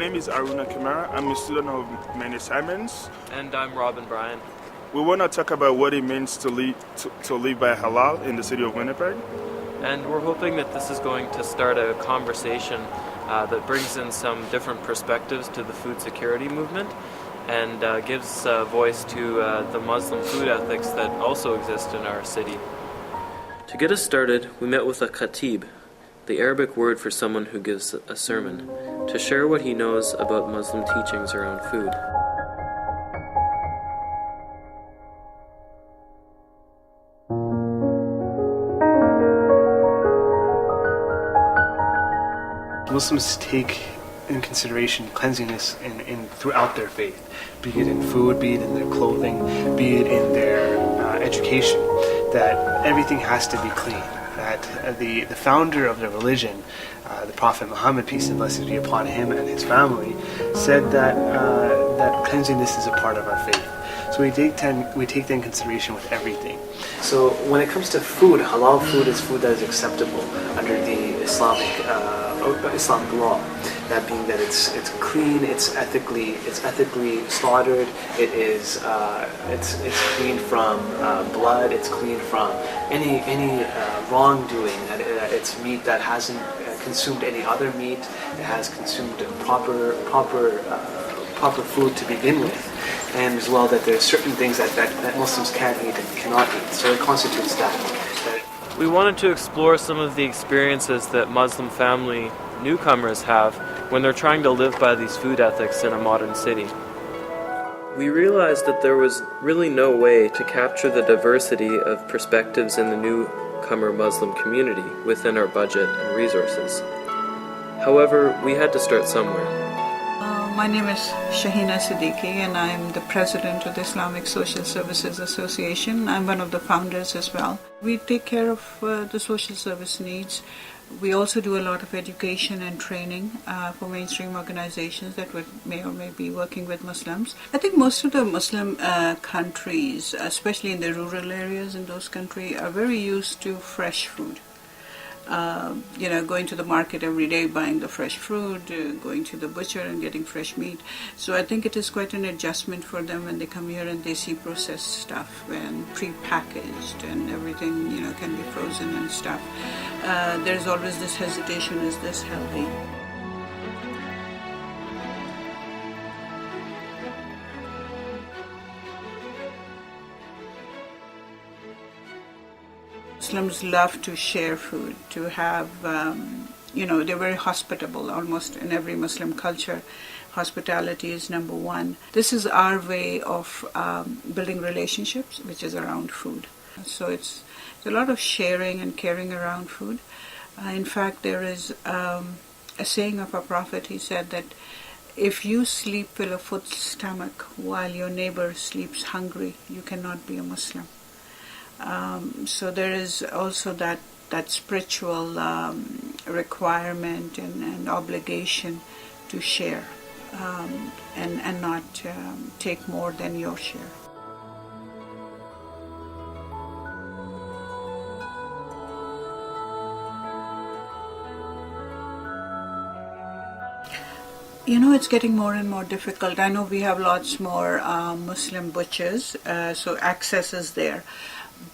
name is Aruna Kamara. I'm a student of Many Simons. And I'm Robin Bryan. We want to talk about what it means to live by halal in the city of Winnipeg. And we're hoping that this is going to start a conversation that brings in some different perspectives to the food security movement and gives voice to the Muslim food ethics that also exist in our city. To get us started, we met with a khatib, the Arabic word for someone who gives a sermon, to share what he knows about Muslim teachings around food. Muslims take in consideration cleanliness in throughout their faith, be it in food, be it in their clothing, be it in their education, that everything has to be clean. That the founder of the religion, the Prophet Muhammad, peace and blessings be upon him and his family, said that that cleanliness is a part of our faith. So we take that in consideration with everything. So when it comes to food, halal food is food that is acceptable under the Islamic law. That being that it's clean, it's ethically slaughtered. It's clean from blood. It's clean from any wrongdoing. It's meat that hasn't consumed any other meat. It has consumed proper food to begin with. And as well that there are certain things that Muslims can't eat and cannot eat. So it constitutes that. We wanted to explore some of the experiences that Muslim family newcomers have when they're trying to live by these food ethics in a modern city. We realized that there was really no way to capture the diversity of perspectives in the newcomer Muslim community within our budget and resources. However, we had to start somewhere. My name is Shahina Siddiqui and I'm the president of the Islamic Social Services Association. I'm one of the founders as well. We take care of the social service needs. We also do a lot of education and training for mainstream organizations that may or may be working with Muslims. I think most of the Muslim countries, especially in the rural areas in those countries, are very used to fresh food. Going to the market every day, buying the fresh fruit, going to the butcher and getting fresh meat. So I think it is quite an adjustment for them when they come here and they see processed stuff and pre-packaged and everything, can be frozen and stuff. There's always this hesitation, is this healthy? Muslims love to share food, to have, they're very hospitable almost in every Muslim culture. Hospitality is number one. This is our way of building relationships, which is around food. So it's a lot of sharing and caring around food. In fact, there is a saying of our Prophet. He said that if you sleep with a full stomach while your neighbor sleeps hungry, you cannot be a Muslim. So there is also that spiritual requirement and obligation to share and not take more than your share. It's getting more and more difficult. I know we have lots more Muslim butchers, so access is there.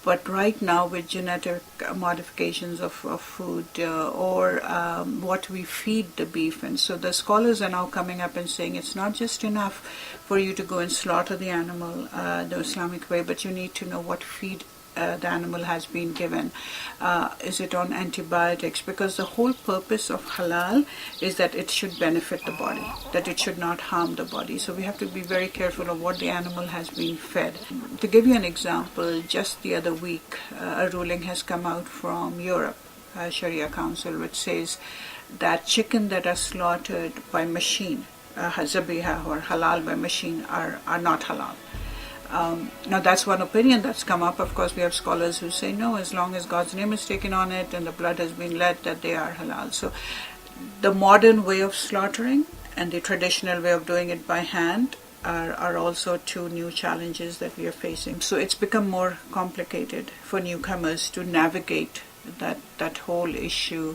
But right now, with genetic modifications of food or what we feed the beef, and so the scholars are now coming up and saying it's not just enough for you to go and slaughter the animal the Islamic way, but you need to know what feed the animal has been given. Is it on antibiotics? Because the whole purpose of halal is that it should benefit the body, that it should not harm the body. So we have to be very careful of what the animal has been fed. To give you an example, just the other week, a ruling has come out from Europe, Sharia Council, which says that chicken that are slaughtered by machine, zabiha or halal by machine, are not halal. Now that's one opinion that's come up. Of course, we have scholars who say no, as long as God's name is taken on it and the blood has been let, that they are halal. So the modern way of slaughtering and the traditional way of doing it by hand are also two new challenges that we are facing. So it's become more complicated for newcomers to navigate that whole issue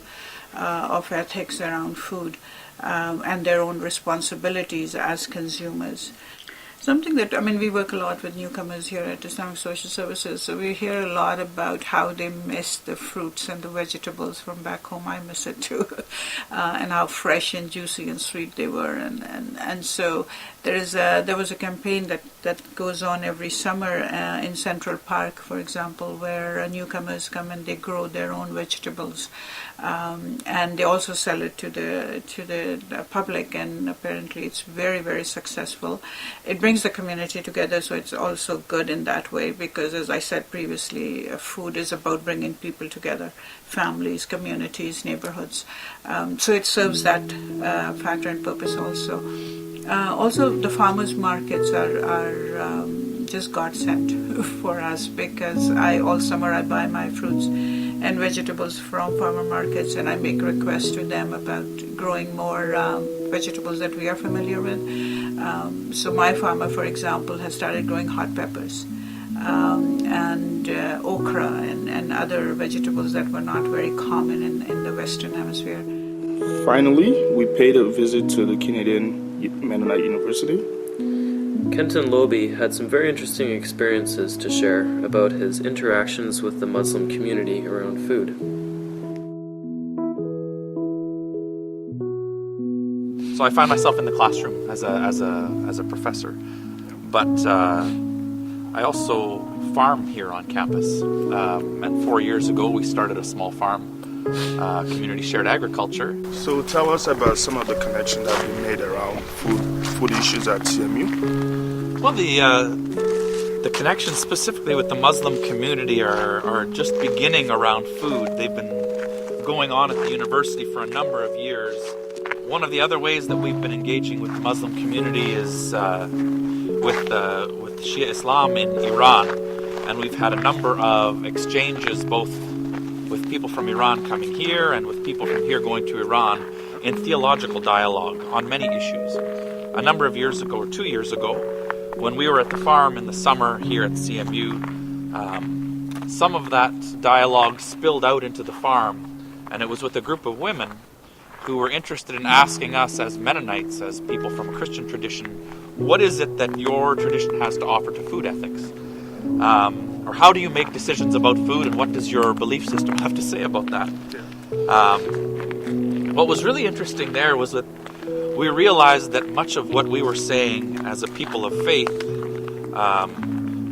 of ethics around food. and their own responsibilities as consumers. Something that, we work a lot with newcomers here at Islamic Social Services, so we hear a lot about how they miss the fruits and the vegetables from back home. I miss it too, and how fresh and juicy and sweet they were. And so there was a campaign that goes on every summer in Central Park, for example, where newcomers come and they grow their own vegetables, and they also sell it to the public, and apparently it's very, very successful. It brings the community together, so it's also good in that way, because as I said previously, food is about bringing people together, families, communities, neighborhoods. So it serves that factor and purpose also. Also, the farmers' markets are just godsend for us, because all summer I buy my fruits and vegetables from farmer markets, and I make requests to them about growing more vegetables that we are familiar with. So my farmer, for example, has started growing hot peppers and okra and other vegetables that were not very common in the Western Hemisphere. Finally, we paid a visit to the Canadian Mennonite University. Kenton Lobe had some very interesting experiences to share about his interactions with the Muslim community around food. So I find myself in the classroom as a professor, but I also farm here on campus. And 4 years ago, we started a small farm, community shared agriculture. So tell us about some of the connections that have been made around food issues at CMU. Well, the connections specifically with the Muslim community are just beginning around food. They've been going on at the university for a number of years. One of the other ways that we've been engaging with the Muslim community is with Shia Islam in Iran, and we've had a number of exchanges both with people from Iran coming here and with people from here going to Iran in theological dialogue on many issues. A number of years ago, or 2 years ago, when we were at the farm in the summer here at CMU, some of that dialogue spilled out into the farm, and it was with a group of women who were interested in asking us as Mennonites, as people from a Christian tradition, what is it that your tradition has to offer to food ethics? Or how do you make decisions about food, and what does your belief system have to say about that? What was really interesting there was that we realized that much of what we were saying as a people of faith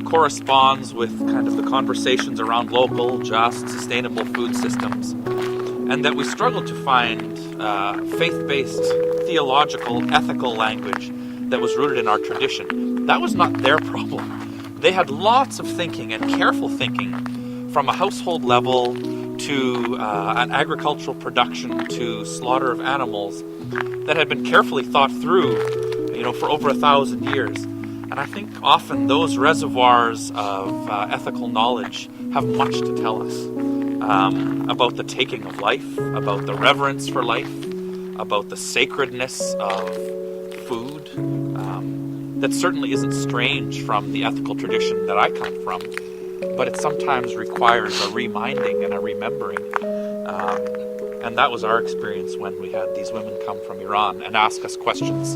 corresponds with kind of the conversations around local, just, sustainable food systems, and that we struggled to find faith-based, theological, ethical language that was rooted in our tradition. That was not their problem. They had lots of thinking and careful thinking from a household level to an agricultural production to slaughter of animals that had been carefully thought through, for over 1,000 years. And I think often those reservoirs of ethical knowledge have much to tell us about the taking of life, about the reverence for life, about the sacredness of food. That certainly isn't strange from the ethical tradition that I come from, but it sometimes requires a reminding and a remembering. And that was our experience when we had these women come from Iran and ask us questions,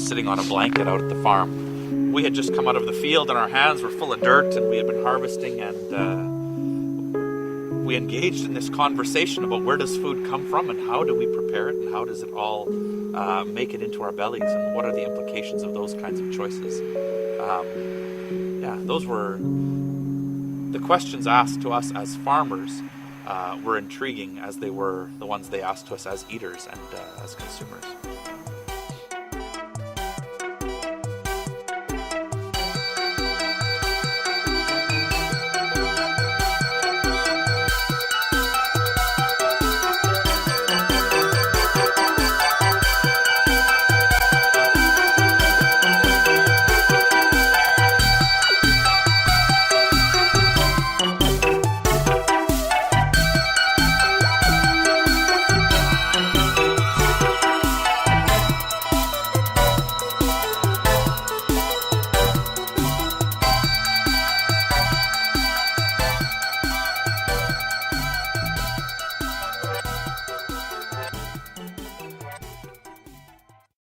sitting on a blanket out at the farm. We had just come out of the field and our hands were full of dirt, and we had been harvesting, and we engaged in this conversation about where does food come from and how do we prepare it and how does it all make it into our bellies, and what are the implications of those kinds of choices. Those were the questions asked to us as farmers were intriguing as they were the ones they asked to us as eaters and as consumers.